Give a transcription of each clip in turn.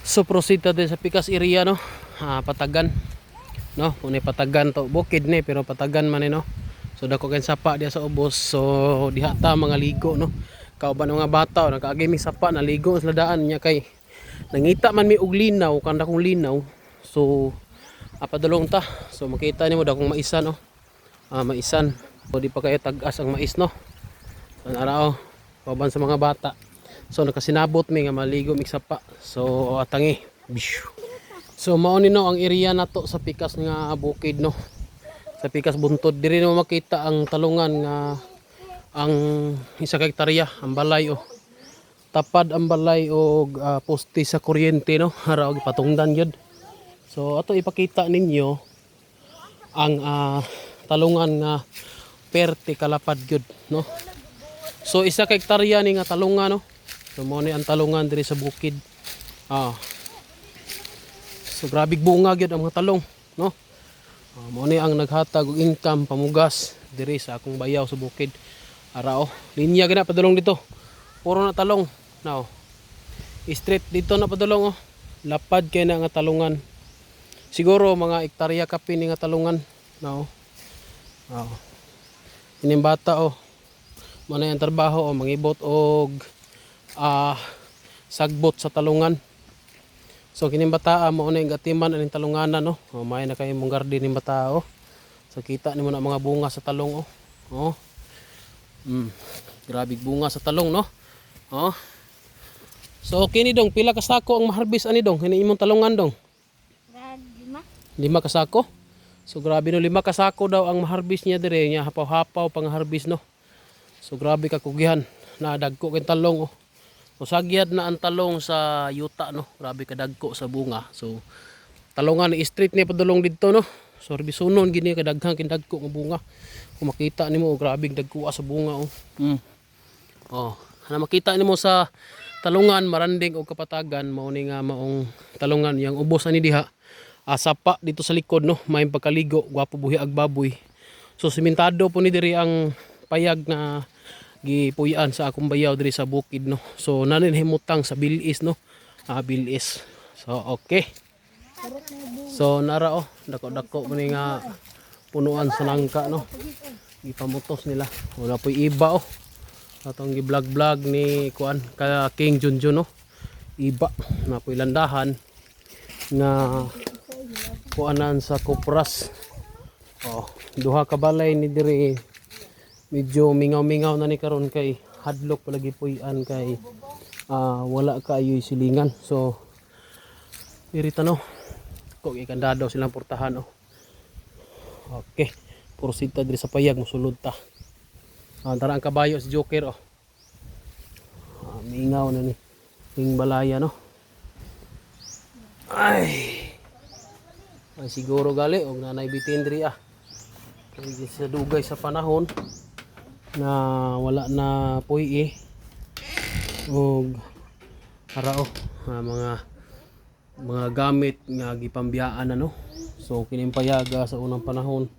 So proceed ta sa pikas area no. Patagan no, unay patagan to bukid ni pero patagan man ni no. So dako kay sapa diya sa ubos. So diha ta mga ligo no. Kauban mga bata nakaagi mi sapa na ligo sa daan nya kay nangita man mi og linaw kanda kong linaw. So apadulong ta. So makita nimo dakong maisan no. Maisan. So di pa kayo tag-as ang mais no. So narao kauban sa mga bata. So nakasinabot mi nga maligo mi sapa. So atangi. So mao ni no ang area nato sa pikas nga bukid no. Sa pikas buntod diri mo makita ang talungan nga ang isa ka hektarya ang balay tapad ang balay og poste sa kuryente no ara og patungdan gyud. So ato ipakita ninyo ang talungan nga perte kalapad gyud no. So isa ka hektarya ni nga talungan no. So mo ni ang talungan diri sa bukid. So grabe bunga gyud ang mga talong no. Mo ni ang naghatag og income pamugas diri sa akong bayaw sa bukid. Ara linya gina padulong dito. Puro na talong. Now, straight dito na padulong lapad kay na nga talungan. Siguro mga hektarya kapi ni nga talungan. Now. Ining bata mo na yung trabaho mangibot og sagbot sa talungan. So kining bata mo na yung gatiman aning talunganan no. May na kay mong garden ning bata So kita nimo na mga bunga sa talong Grabe bunga sa talong no. So kini dong pila ka sako ang maharbis ani dong kini imong talungan dong? 5 ka sako. So grabe no 5 ka sako daw ang maharbis niya dire nya hapaw-hapaw pang harbis no. So grabe ka kugihan na dagko kay talong Usagyad na ang talong sa yuta no. Grabe kadagko sa bunga. So talongan ni street ni padulong didto no. So bisunon gini kadaghang kindagko nga bunga. Kung makita nimo grabe dagko sa bunga Ana makita nimo sa talungan maranding og kapatagan mao ni nga maong talungan yang ubos ani diha. Sapa dito sa likod no. May pagkaligo gwapo buhi ag baboy. So simentado po ni diri ang payag na gipuy-an sa akong bayaw diri sa bukid no. So naninhimutang sa bilis no. Bilis. So okay. So nara dako-dako mo ni nga punuan sa nangka no. Gipamutos nila. Wala po'y iba atong gi-vlog ni kuan ka King Junjun no. Iba na po'y landahan na kuanan sa Kupras. Duha ka balay ni diri medyo mingaw-mingaw na ni karon kay hadlok palagi puy-an kay wala kaayoy silingan. So irita no kog ikandado silang portahan Okay, proceed ta diri sa payag mosulod ta. Tara ang kabayo si Joker mingaw na ni ning balaya no. Ay siguro gali og nanay bitin diri kay sa dugay sa panahon na wala na puy og harao mga gamit nga gipambiyaan no. So kining payaga sa unang panahon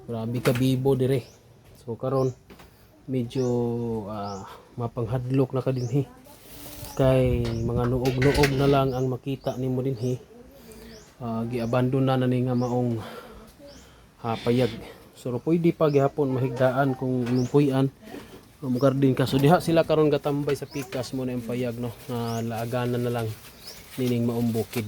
grabe ka bibo dire. So karon medyo mapanghadlok na ka dinhi kay mga nuog-nuog na lang ang makita nimo dinhi. Giabandon na ni nga maong payag. So pwede pa gihapon mahigdaan kung lumpuyan garden ka. So diha sila karon gatambay sa pikas mo na yung payag no. Laaganan na lang nining maong bukid.